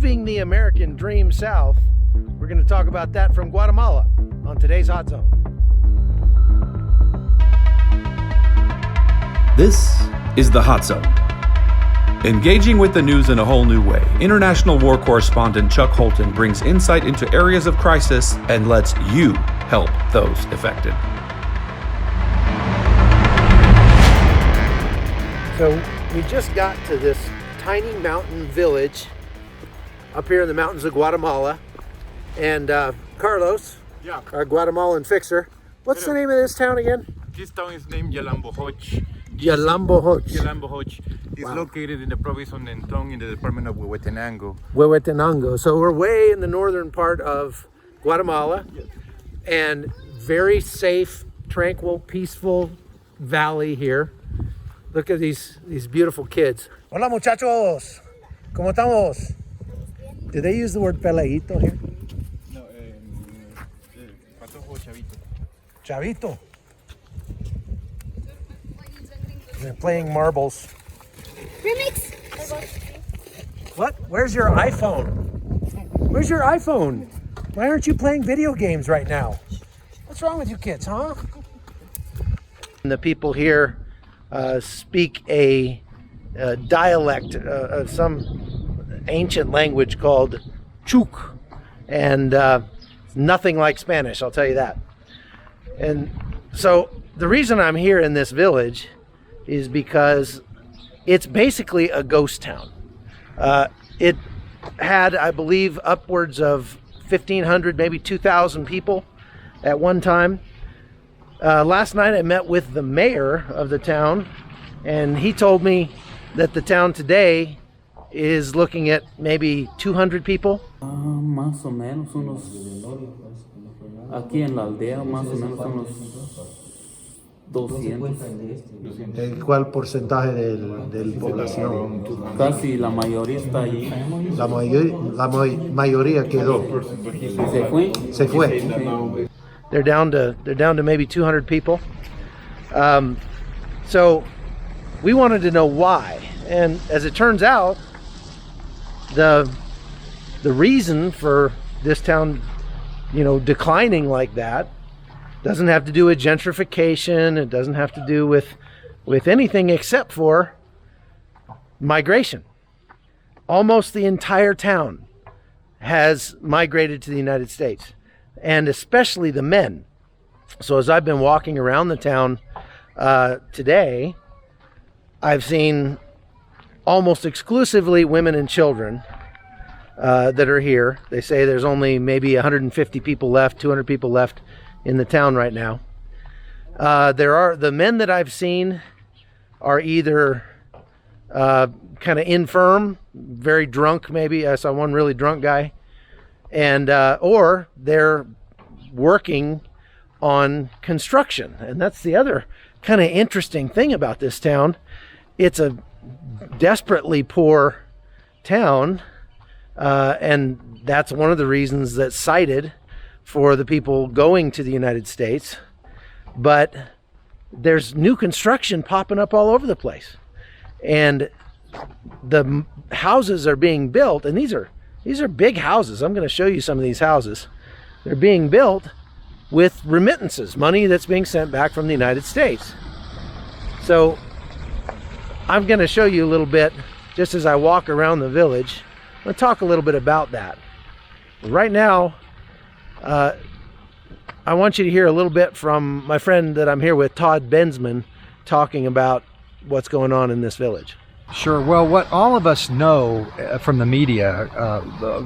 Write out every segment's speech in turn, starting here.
moving the American dream south. We're going to talk about that from Guatemala on today's Hot Zone. This is the Hot Zone. Engaging with the news in a whole new way, international war correspondent Chuck Holton brings insight into areas of crisis and lets you help those affected. So we just got to this tiny mountain village up here in the mountains of Guatemala. And Carlos, our Guatemalan fixer, what's the name of this town again? This town is named Yalambojoch. Yalambojoch. Yalambojoch. It's located in the province of Nentong in the department of Huehuetenango. Huehuetenango. So we're way in the northern part of Guatemala, and very safe, tranquil, peaceful valley here. Look at these beautiful kids. Hola muchachos, ¿cómo estamos? Did they use the word peleito here? No, patojo chavito. Chavito. They're playing marbles. Remix. What? Where's your iPhone? Where's your iPhone? Why aren't you playing video games right now? What's wrong with you kids, huh? And the people here speak a dialect of some ancient language called Chuk, and nothing like Spanish, I'll tell you that. And so the reason I'm here in this village is because it's basically a ghost town. It had, I believe, upwards of 1,500, maybe 2,000 people at one time. Last night I met with the mayor of the town, and he told me that the town today is looking at maybe 200 people. Más o menos unos, aquí en la aldea más o menos unos 200. ¿Cuál porcentaje del población? Casi la mayoría está allí. La mayoría quedó. Se fue. They're down to maybe 200 people. So we wanted to know why, and as it turns out, the reason for this town, declining like that, doesn't have to do with gentrification. It doesn't have to do with anything except for migration. Almost the entire town has migrated to the United States, and especially the men. So as I've been walking around the town today, I've seen almost exclusively women and children that are here. They say there's only maybe 150 people left, 200 people left in the town right now. The men that I've seen are either kind of infirm, very drunk maybe. I saw one really drunk guy, and or they're working on construction. And that's the other kind of interesting thing about this town. It's a desperately poor town, and that's one of the reasons that's cited for the people going to the United States. But there's new construction popping up all over the place, and the houses are being built, and these are big houses. I'm going to show you some of these houses. They're being built with remittances, money that's being sent back from the United States. So I'm going to show you a little bit just as I walk around the village. I'm going to talk a little bit about that. Right now, I want you to hear a little bit from my friend that I'm here with, Todd Bensman, talking about what's going on in this village. Sure. Well, what all of us know from the media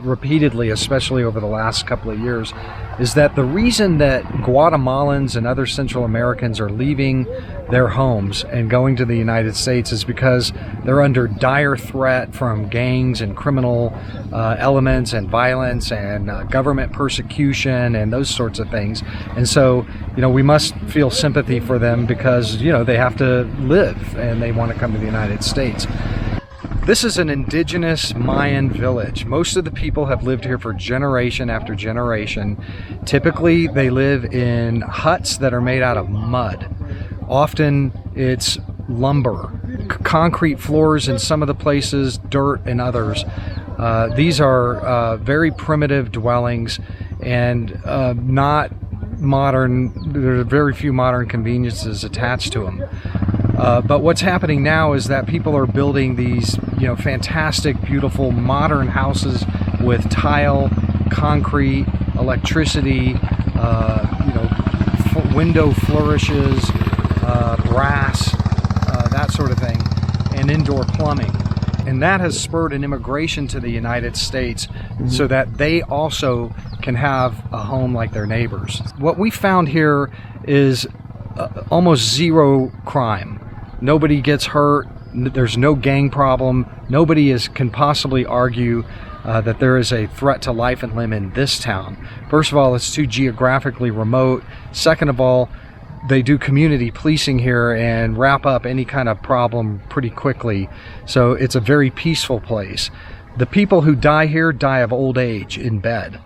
repeatedly, especially over the last couple of years, is that the reason that Guatemalans and other Central Americans are leaving their homes and going to the United States is because they're under dire threat from gangs and criminal elements and violence and government persecution and those sorts of things. And so, we must feel sympathy for them because, they have to live and they want to come to the United States. This is an indigenous Mayan village. Most of the people have lived here for generation after generation. Typically, they live in huts that are made out of mud. Often it's lumber, concrete floors in some of the places, dirt in others. These are very primitive dwellings and not modern. There are very few modern conveniences attached to them. But what's happening now is that people are building these, fantastic, beautiful, modern houses with tile, concrete, electricity, window flourishes, brass, that sort of thing, and indoor plumbing. And that has spurred an immigration to the United States so that they also can have a home like their neighbors. What we found here is almost zero crime. Nobody gets hurt. There's no gang problem. Nobody can possibly argue that there is a threat to life and limb in this town. First of all, it's too geographically remote. Second of all, they do community policing here and wrap up any kind of problem pretty quickly. So it's a very peaceful place. The people who die here die of old age in bed.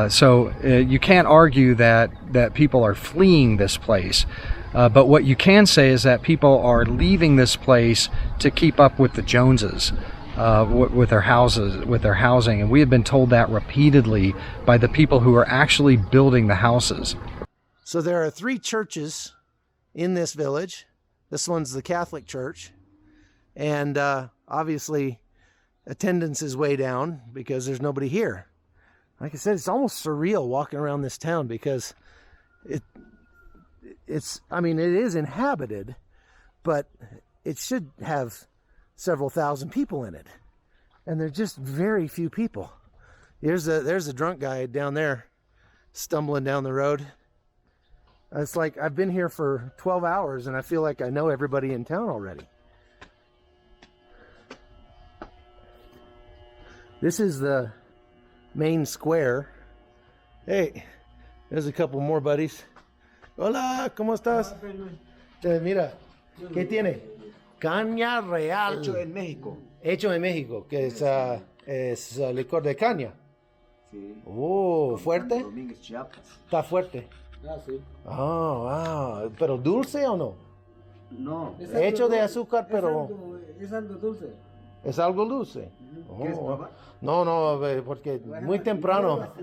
So you can't argue that people are fleeing this place. But what you can say is that people are leaving this place to keep up with the Joneses, with their houses, with their housing. And we have been told that repeatedly by the people who are actually building the houses. So there are 3 churches in this village. This one's the Catholic Church. And obviously attendance is way down because there's nobody here. Like I said, it's almost surreal walking around this town because it is inhabited, but it should have several thousand people in it. And there's just very few people. There's a drunk guy down there stumbling down the road. It's like I've been here for 12 hours and I feel like I know everybody in town already. This is the main square. Hey, there's a couple more buddies. Hola, ¿cómo estás? Mira, ¿qué tiene? Caña real. Hecho en México. Hecho en México, que es licor de caña. Sí. Oh, ¿fuerte? Domínguez, Chiapas. Está fuerte. Ah, sí. Oh, wow. ¿Pero dulce o no? No. Hecho de azúcar, pero... Es algo dulce. ¿Es algo dulce? ¿Quieres Oh. probar? No, porque muy temprano.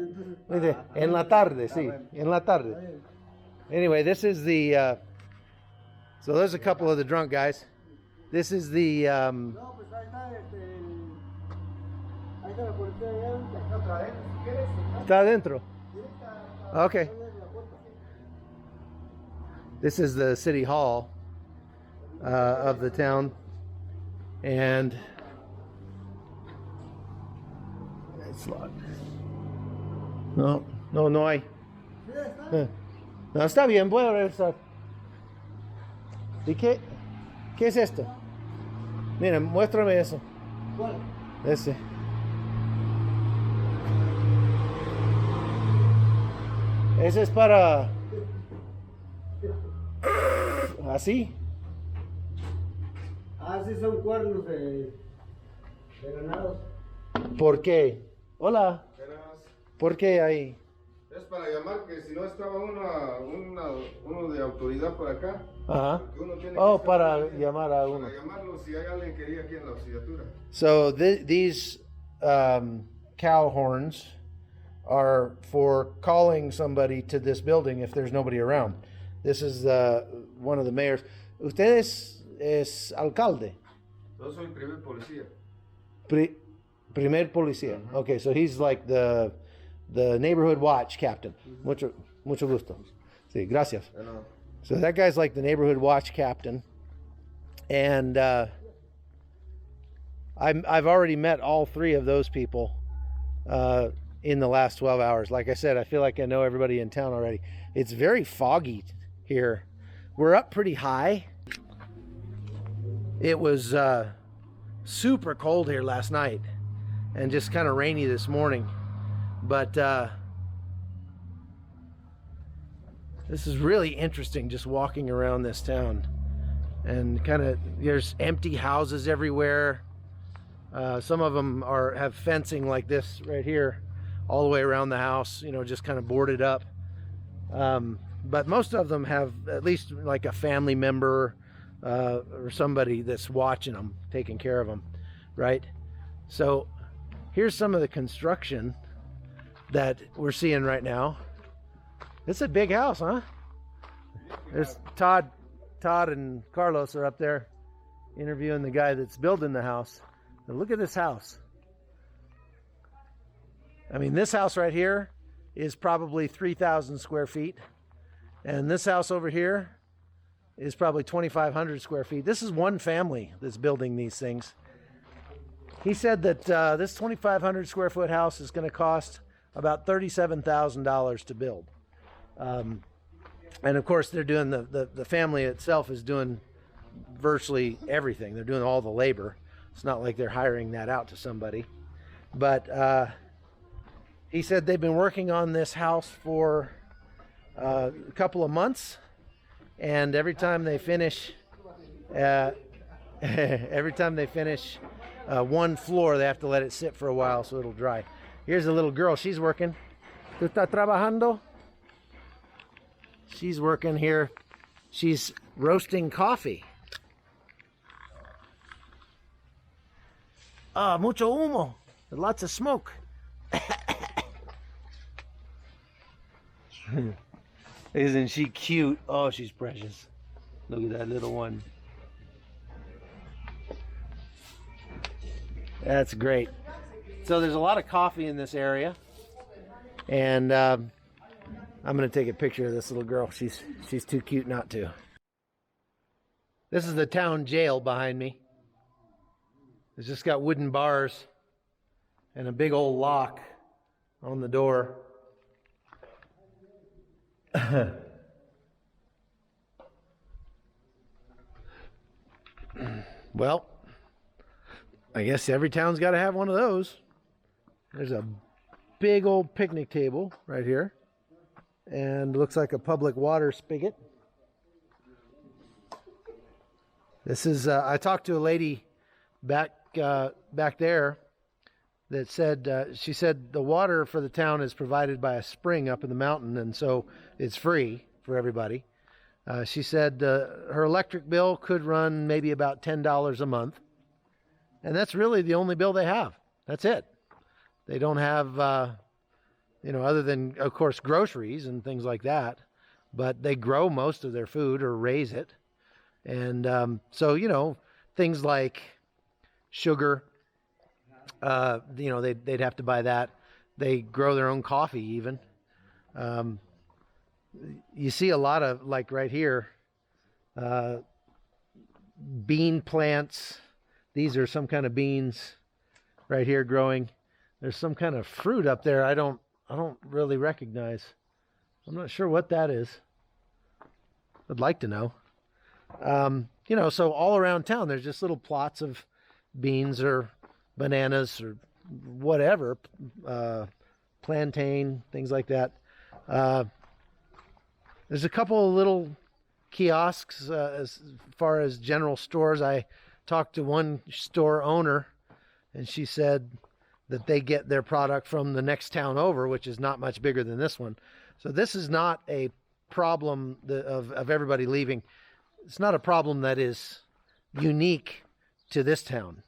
En la tarde, sí. En la tarde. Anyway, this is the... so there's a couple of the drunk guys. This is the... No, pues ahí está, ahí está la policía allá. Otra vez, si quieres. Está adentro. Okay. This is the city hall of the town, and it's locked. No hay. No, está bien, voy a regresar. ¿Y qué es esto? Miren, muéstrame eso. ¿Cuál? Ese. Ese es para... ¿Así? Ah, sí, son cuernos de ganados. ¿Por qué? Hola. ¿Por qué hay? Es para llamar que si no estaba uno de autoridad por acá. Ajá. Uno tiene Oh, que para estar aquí, llamar a uno. Para llamarlo si hay alguien que iría aquí en la auxiliatura. So these cow horns are for calling somebody to this building if there's nobody around. This is one of the mayors. ¿Usted es alcalde? Yo soy primer policía. Primer policía. Okay, so he's like the neighborhood watch captain. Mucho gusto. Sí, gracias. So that guy's like the neighborhood watch captain. And I've already met all 3 of those people in the last 12 hours. Like I said, I feel like I know everybody in town already. It's very foggy here. We're up pretty high. It was super cold here last night and just kind of rainy this morning. But this is really interesting just walking around this town. And kind of, there's empty houses everywhere. Some of them have fencing like this right here all the way around the house, just kind of boarded up. But most of them have at least like a family member or somebody that's watching them, taking care of them, right? So here's some of the construction that we're seeing right now. It's a big house, huh? There's Todd and Carlos are up there interviewing the guy that's building the house. Now look at this house. I mean, this house right here is probably 3,000 square feet. And this house over here is probably 2,500 square feet. This is one family that's building these things. He said that this 2,500 square foot house is going to cost about $37,000 to build. And of course, they're doing the family itself is doing virtually everything. They're doing all the labor. It's not like they're hiring that out to somebody. But he said they've been working on this house for a couple of months, and every time they finish one floor, they have to let it sit for a while so it'll dry. Here's a little girl. She's working. ¿Tú estás trabajando? She's working here. She's roasting coffee. Mucho humo. Lots of smoke. Isn't she cute? Oh, she's precious. Look at that little one. That's great. So there's a lot of coffee in this area, and I'm going to take a picture of this little girl. She's too cute not to. This is the town jail behind me. It's just got wooden bars and a big old lock on the door. Well, I guess every town's got to have one of those. There's a big old picnic table right here, and looks like a public water spigot. This is I talked to a lady back there that said she said the water for the town is provided by a spring up in the mountain, and so it's free for everybody. She said her electric bill could run maybe about $10 a month, and that's really the only bill they have. That's it. They don't have, other than, of course, groceries and things like that, but they grow most of their food or raise it. And so, things like sugar, they'd have to buy that. They grow their own coffee even. You see a lot of, like right here, bean plants. These are some kind of beans right here growing. There's some kind of fruit up there I don't really recognize. I'm not sure what that is. I'd like to know. So all around town there's just little plots of beans or bananas or whatever, plantain, things like that. There's a couple of little kiosks as far as general stores. I talked to one store owner, and she said that they get their product from the next town over, which is not much bigger than this one. So this is not a problem of everybody leaving. It's not a problem that is unique to this town.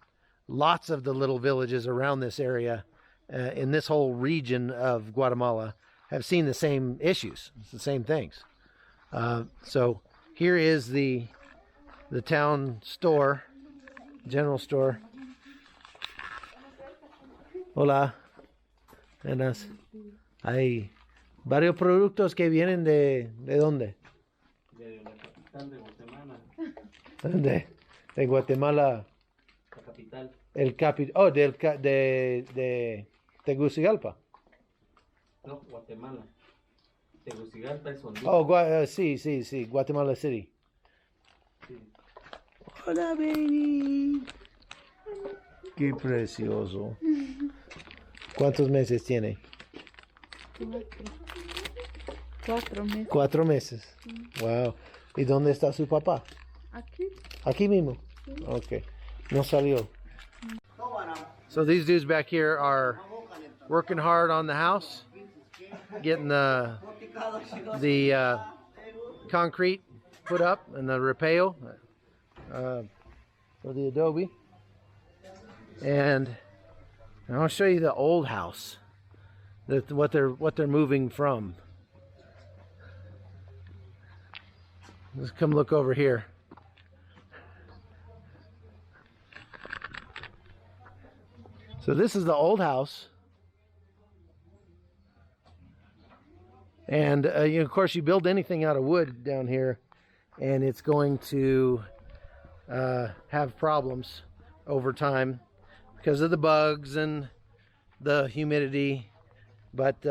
Lots of the little villages around this area, in this whole region of Guatemala, have seen the same issues. It's the same things. So here is the town store, general store. Hola. Buenas. Hay varios productos que vienen ¿de dónde? De la capital de Guatemala. ¿Dónde? De Guatemala. La capital. De Tegucigalpa. No, Guatemala. Tegucigalpa es Honduras. Oh, sí, Guatemala City. Sí. Hola, baby. Qué precioso. ¿Cuántos meses tiene? 4 meses. 4 meses. Wow. ¿Y dónde está su papá? Aquí. Aquí mismo. Okay. No salió. So these dudes back here are working hard on the house, getting the concrete put up and the repale for the adobe. And And I'll show you the old house, what they're moving from. Let's come look over here. So this is the old house. And of course, you build anything out of wood down here, and it's going to have problems over time because of the bugs and the humidity. But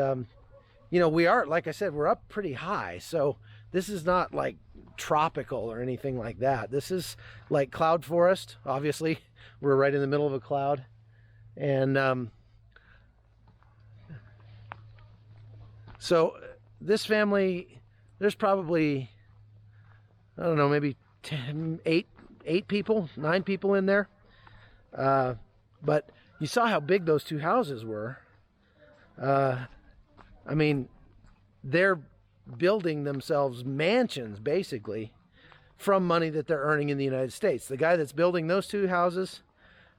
we are, like I said, we're up pretty high, so this is not like tropical or anything like that. This is like cloud forest. Obviously, we're right in the middle of a cloud, and so this family, there's probably, I don't know, maybe 8 people, 9 people in there. But you saw how big those 2 houses were. I mean, they're building themselves mansions, basically, from money that they're earning in the United States. The guy that's building those 2 houses,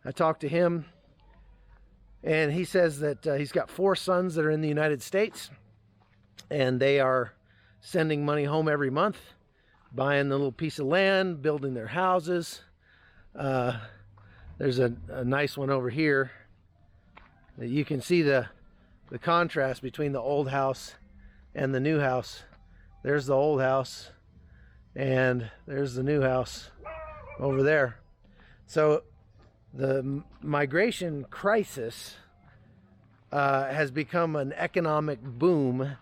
I talked to him, and he says that he's got 4 sons that are in the United States, and they are sending money home every month, buying the little piece of land, building their houses. There's a nice one over here. You can see the contrast between the old house and the new house. There's the old house, and there's the new house over there. So the migration crisis has become an economic boom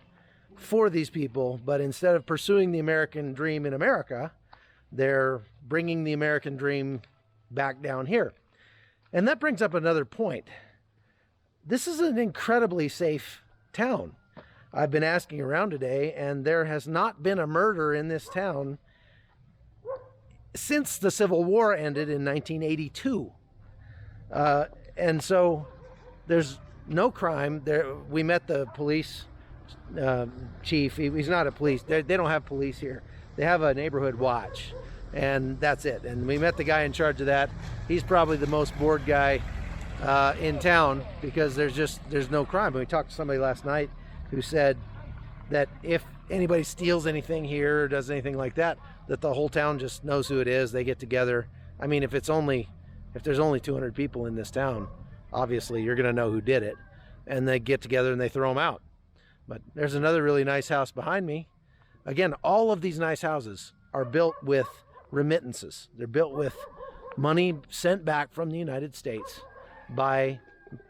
for these people, but instead of pursuing the American dream in America, they're bringing the American dream back down here. And that brings up another point. This is an incredibly safe town. I've been asking around today, and there has not been a murder in this town since the Civil War ended in 1982. And so there's no crime there. We met the police chief. He's not a police. They don't have police here. They have a neighborhood watch, and that's it. And we met the guy in charge of that. He's probably the most bored guy in town because there's no crime. But we talked to somebody last night who said that if anybody steals anything here or does anything like that, that the whole town just knows who it is. They get together. I mean, if there's only 200 people in this town, obviously you're going to know who did it, and they get together and they throw them out. But there's another really nice house behind me. Again, all of these nice houses are built with remittances. They're built with money sent back from the United States by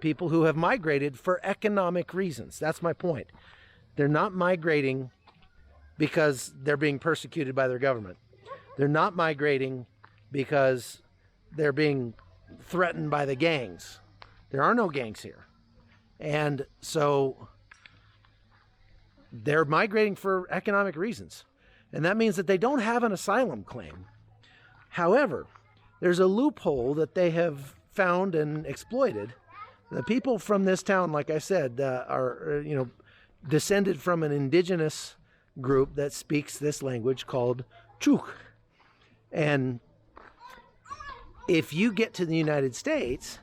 people who have migrated for economic reasons. That's my point. They're not migrating because they're being persecuted by their government. They're not migrating because they're being threatened by the gangs. There are no gangs here. And so they're migrating for economic reasons. And that means that they don't have an asylum claim. However, there's a loophole that they have found and exploited. The people from this town, like I said, are descended from an indigenous group that speaks this language called Chuk. And if you get to the United States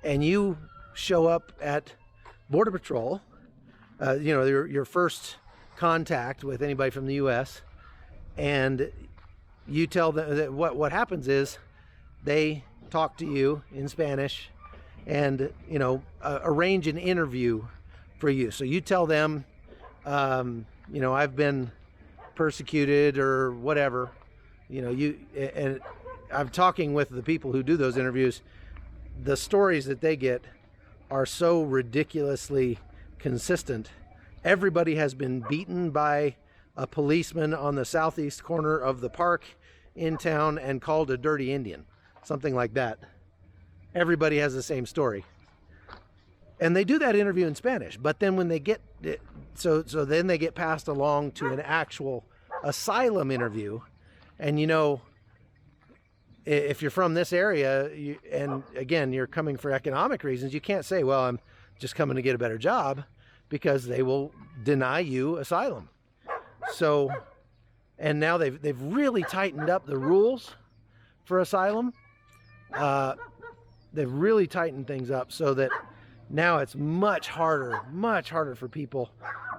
and you show up at Border Patrol, your first contact with anybody from the U.S., and you tell them that what happens is they talk to you in Spanish and arrange an interview for you. So you tell them, I've been persecuted or whatever. And I'm talking with the people who do those interviews. The stories that they get are so ridiculously consistent. Everybody has been beaten by a policeman on the southeast corner of the park in town and called a dirty Indian, something like that. Everybody has the same story. And they do that interview in Spanish, but then when they get then they get passed along to an actual asylum interview. And if you're from this area, and again, you're coming for economic reasons, you can't say, well, I'm just coming to get a better job, because they will deny you asylum. So, and now they've really tightened up the rules for asylum. They've really tightened things up so that Now it's much harder for people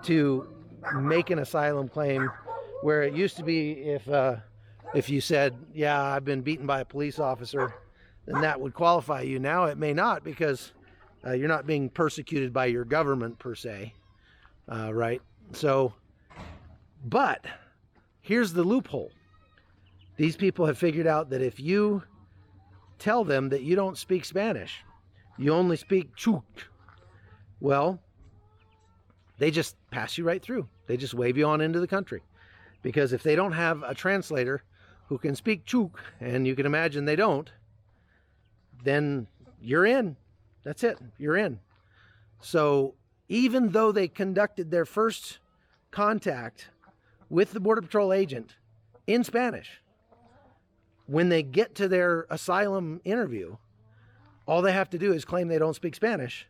to make an asylum claim, where it used to be if you said, yeah, I've been beaten by a police officer, then that would qualify you. Now it may not, because you're not being persecuted by your government per se, right? So, but here's the loophole. These people have figured out that if you tell them that you don't speak Spanish, you only speak Chuk, well, they just pass you right through. They just wave you on into the country. Because if they don't have a translator who can speak Chuk, and you can imagine they don't, then you're in. That's it. You're in. So even though they conducted their first contact with the Border Patrol agent in Spanish, when they get to their asylum interview, all they have to do is claim they don't speak Spanish,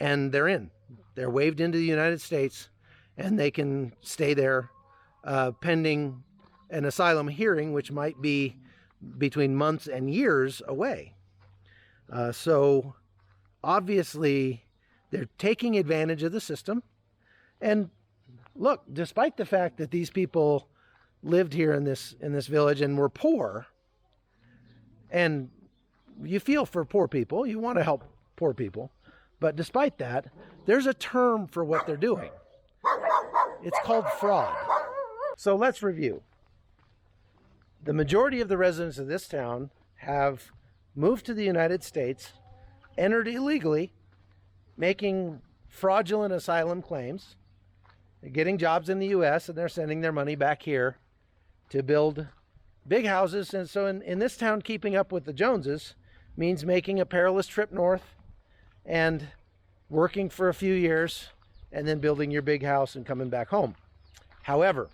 and they're in. They're waved into the United States, and they can stay there pending an asylum hearing, which might be between months and years away. So obviously they're taking advantage of the system. And look, despite the fact that these people lived here in this village and were poor, and you feel for poor people, you want to help poor people, but despite that, there's a term for what they're doing. It's called fraud. So let's review. The majority of the residents of this town have moved to the United States, entered illegally, making fraudulent asylum claims, getting jobs in the U.S., and they're sending their money back here to build big houses. And so in this town, keeping up with the Joneses means making a perilous trip north and working for a few years and then building your big house and coming back home. However,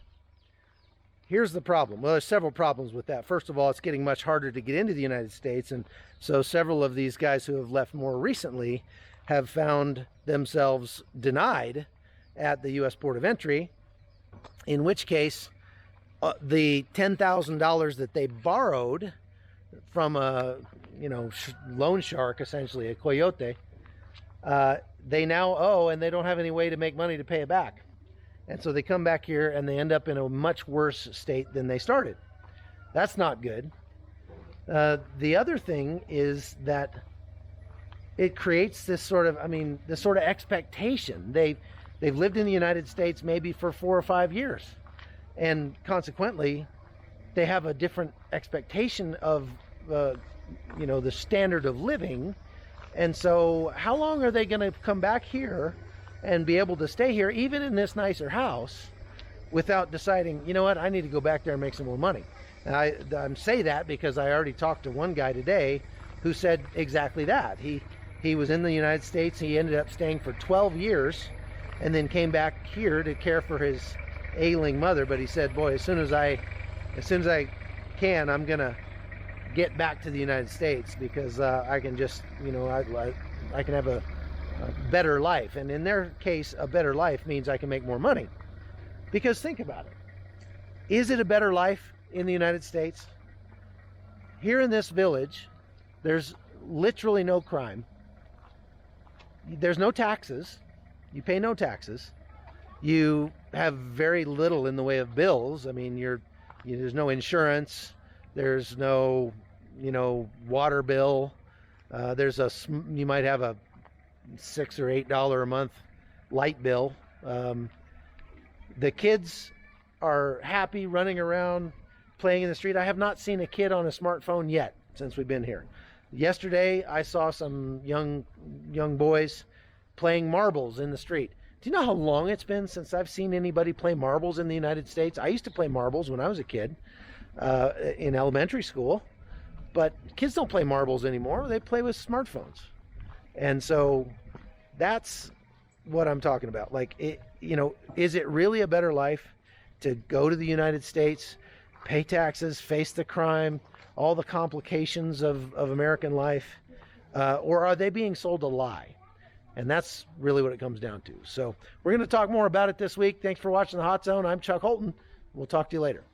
here's the problem. Well, there's several problems with that. First of all, it's getting much harder to get into the United States. And so several of these guys who have left more recently have found themselves denied at the U.S. Port of Entry, in which case the $10,000 that they borrowed from a loan shark, essentially a coyote, they now owe, and they don't have any way to make money to pay it back. And so they come back here and they end up in a much worse state than they started. That's not good. The other thing is that it creates this sort of expectation. They've lived in the United States maybe for 4 or 5 years, and consequently they have a different expectation of the standard of living. And so how long are they going to come back here and be able to stay here, even in this nicer house, without deciding, you know what, I need to go back there and make some more money? And I say that because I already talked to one guy today who said exactly that. He was in the United States. He ended up staying for 12 years and then came back here to care for his ailing mother. But he said, boy, as soon as I can, I'm gonna get back to the United States, because I can just, I can have a better life. And in their case, a better life means I can make more money. Because think about it. Is it a better life in the United States? Here in this village, there's literally no crime. There's no taxes. You pay no taxes. You have very little in the way of bills. I mean, there's no insurance. There's no, water bill. You might have a $6 or $8 a month light bill. The kids are happy running around, playing in the street. I have not seen a kid on a smartphone yet since we've been here. Yesterday, I saw some young boys playing marbles in the street. Do you know how long it's been since I've seen anybody play marbles in the United States? I used to play marbles when I was a kid in elementary school, but kids don't play marbles anymore. They play with smartphones. And so that's what I'm talking about. Like, is it really a better life to go to the United States, pay taxes, face the crime, all the complications of American life, or are they being sold a lie? And that's really what it comes down to. So we're going to talk more about it this week. Thanks for watching The Hot Zone. I'm Chuck Holton. We'll talk to you later.